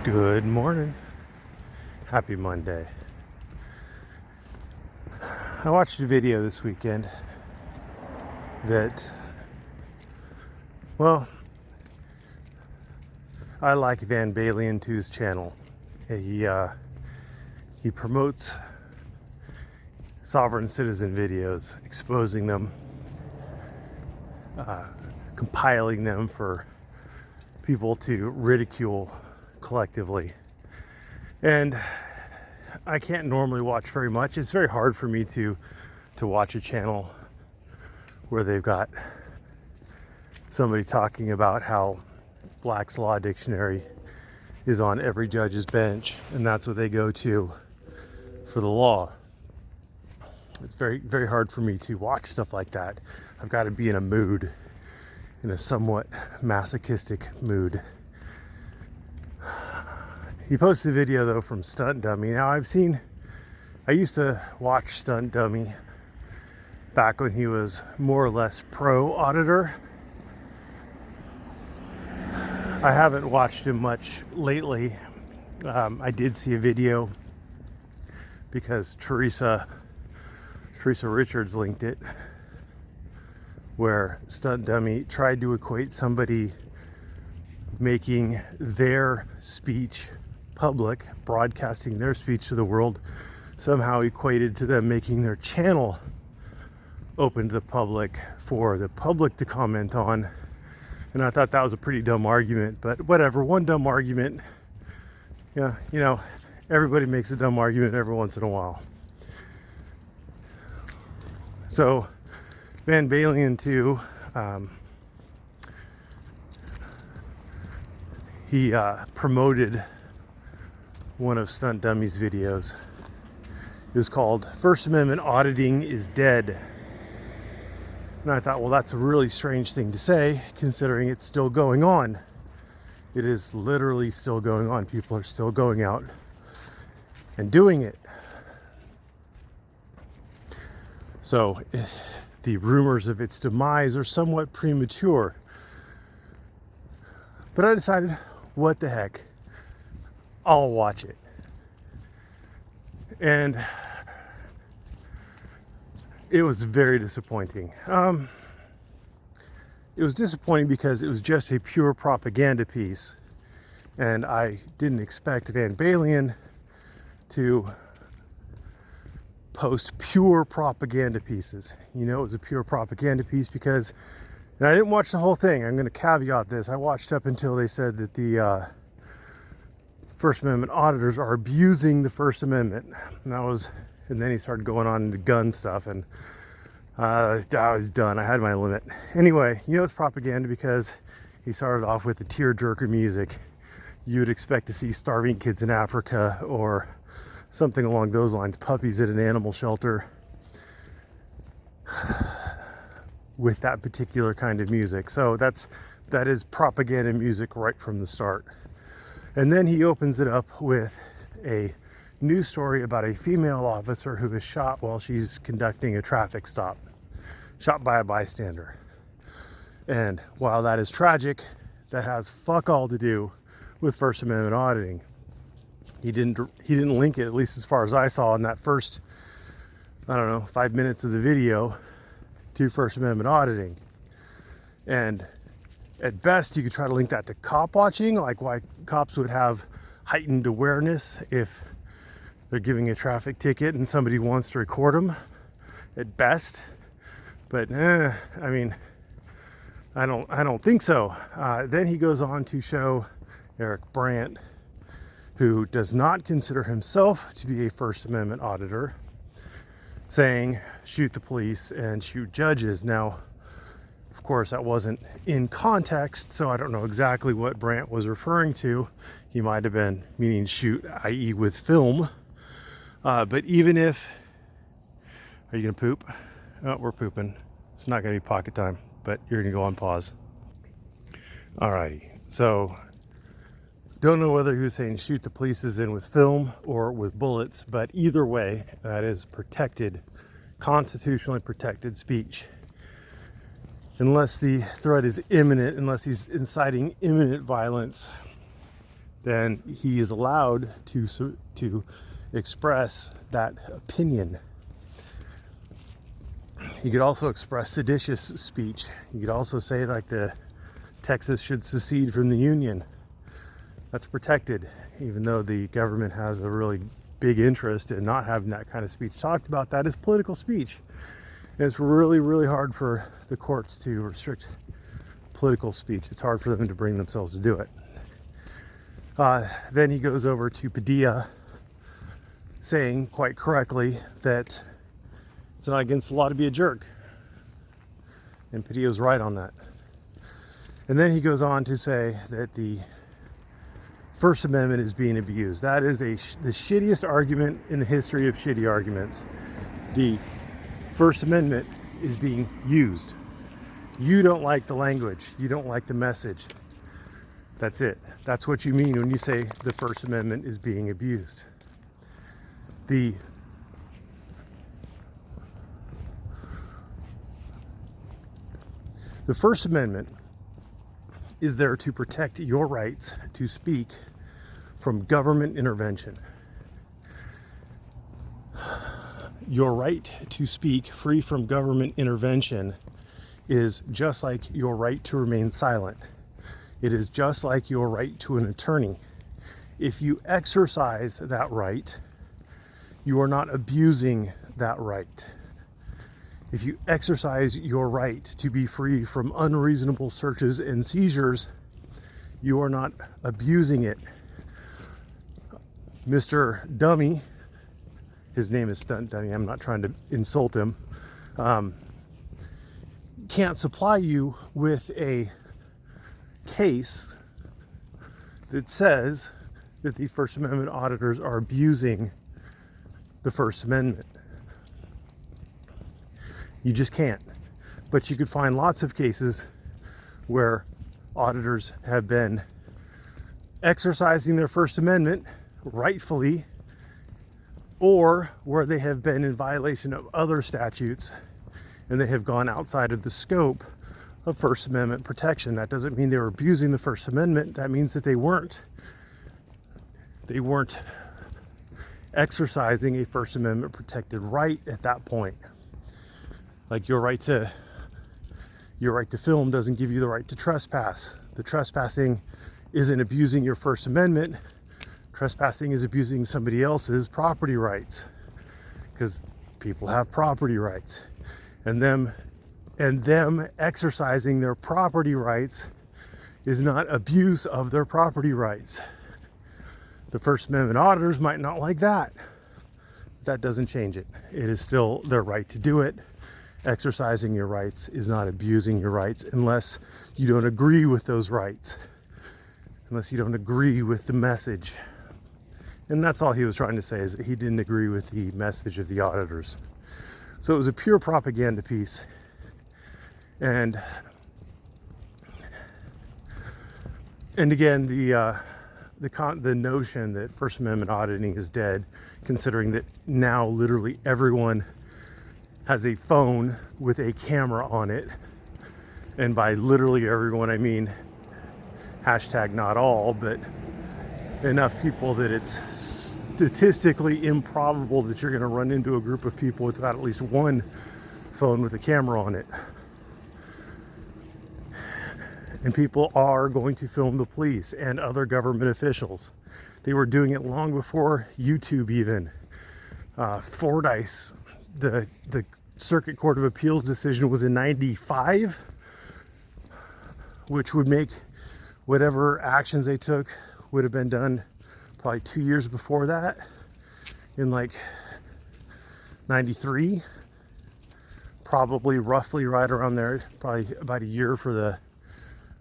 Good morning. Happy Monday. I watched a video this weekend that, well, I like Van Balen 2's channel. He promotes sovereign citizen videos, exposing them, compiling them for people to ridicule collectively. And I can't normally watch very much. It's very hard for me to watch a channel where they've got somebody talking about how Black's Law Dictionary is on every judge's bench and that's what they go to for the law. It's very, very hard for me to watch stuff like that. I've got to be in a mood, in a somewhat masochistic mood. He posted a video though from Stunt Dummy. Now I used to watch Stunt Dummy back when he was more or less pro auditor. I haven't watched him much lately. I did see a video because Teresa Richards linked it, where Stunt Dummy tried to equate somebody making their speech public, broadcasting their speech to the world, somehow equated to them making their channel open to the public for the public to comment on. And I thought that was a pretty dumb argument, but whatever, one dumb argument. Yeah, you know, everybody makes a dumb argument every once in a while. So Van Balen 2, he promoted one of Stunt Dummy's videos. It was called First Amendment Auditing is Dead. And I thought, well, that's a really strange thing to say, considering it's still going on. It is literally still going on. People are still going out and doing it. So the rumors of its demise are somewhat premature. But I decided, what the heck? I'll watch it. And it was very disappointing. It was disappointing because it was just a pure propaganda piece. And I didn't expect Van Balen to post pure propaganda pieces. You know, it was a pure propaganda piece because, and I didn't watch the whole thing. I'm going to caveat this. I watched up until they said that the First Amendment auditors are abusing the First Amendment. And then he started going on into gun stuff, and I was done. I had my limit. Anyway, you know it's propaganda because he started off with the tearjerker music. You would expect to see starving kids in Africa or something along those lines, puppies at an animal shelter with that particular kind of music. So that is propaganda music right from the start. And then he opens it up with a news story about a female officer who was shot while she's conducting a traffic stop, shot by a bystander. And while that is tragic, that has fuck all to do with First Amendment auditing. He didn't link it, at least as far as I saw in that first, 5 minutes of the video, to First Amendment auditing. And at best, you could try to link that to cop watching, like why cops would have heightened awareness if they're giving a traffic ticket and somebody wants to record them, at best. But I don't think so. Then he goes on to show Eric Brandt, who does not consider himself to be a First Amendment auditor, saying shoot the police and shoot judges. Now, of course, that wasn't in context, so I don't know exactly what Brandt was referring to. He might have been meaning shoot, i.e. with film. But even if... Are you going to poop? Oh, we're pooping. It's not going to be pocket time, but you're going to go on pause. Alrighty. So, don't know whether he was saying shoot the police as in with film or with bullets, but either way, that is protected, constitutionally protected speech. Unless the threat is imminent, unless he's inciting imminent violence, then he is allowed to express that opinion. You could also express seditious speech. You could also say like the Texas should secede from the Union. That's protected, even though the government has a really big interest in not having that kind of speech talked about. That is political speech. And it's really, really hard for the courts to restrict political speech. It's hard for them to bring themselves to do it. Then he goes over to Padilla, saying quite correctly that it's not against the law to be a jerk. And Padilla's right on that. And then he goes on to say that the First Amendment is being abused. That is the shittiest argument in the history of shitty arguments. The First Amendment is being used. You don't like the language. You don't like the message. That's it. That's what you mean when you say the First Amendment is being abused. The First Amendment is there to protect your rights to speak from government intervention. Your right to speak free from government intervention is just like your right to remain silent. It is just like your right to an attorney. If you exercise that right, you are not abusing that right. If you exercise your right to be free from unreasonable searches and seizures, you are not abusing it. Mr. Dummy, his name is Stunt Dummy, I'm not trying to insult him, can't supply you with a case that says that the First Amendment auditors are abusing the First Amendment. You just can't. But you could find lots of cases where auditors have been exercising their First Amendment rightfully, or where they have been in violation of other statutes and they have gone outside of the scope of First Amendment protection. That doesn't mean they were abusing the First Amendment. That means that they weren't exercising a First Amendment protected right at that point. Like your right to film doesn't give you the right to trespass. The trespassing isn't abusing your First Amendment. Trespassing is abusing somebody else's property rights, because people have property rights, and them exercising their property rights is not abuse of their property rights. The First Amendment auditors might not like that. That doesn't change it. It is still their right to do it. Exercising your rights is not abusing your rights unless you don't agree with those rights, unless you don't agree with the message. And that's all he was trying to say, is that he didn't agree with the message of the auditors. So it was a pure propaganda piece. And again, the notion that First Amendment auditing is dead, considering that now literally everyone has a phone with a camera on it. And by literally everyone, I mean hashtag not all, but enough people that it's statistically improbable that you're going to run into a group of people without at least one phone with a camera on it. And people are going to film the police and other government officials. They were doing it long before YouTube even. Fordyce, the Circuit Court of Appeals decision was in 95, which would make whatever actions they took would have been done probably 2 years before that, in like 93, probably roughly right around there, probably about a year for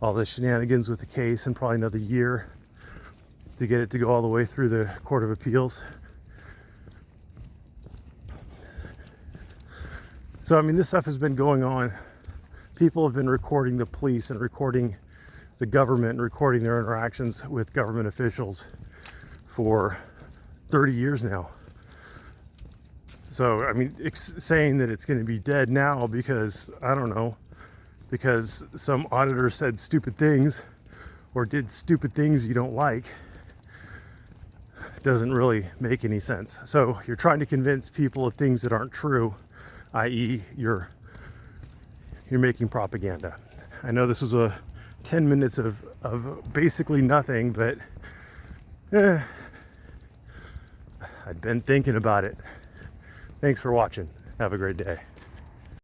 all the shenanigans with the case, and probably another year to get it to go all the way through the Court of Appeals. So, I mean, this stuff has been going on. People have been recording the police and recording the government and recording their interactions with government officials for 30 years now. So, I mean, saying that it's going to be dead now because, I don't know, because some auditor said stupid things or did stupid things you don't like, doesn't really make any sense. So you're trying to convince people of things that aren't true, i.e. you're making propaganda. I know this was a 10 minutes of basically nothing, but I'd been thinking about it. Thanks for watching. Have a great day.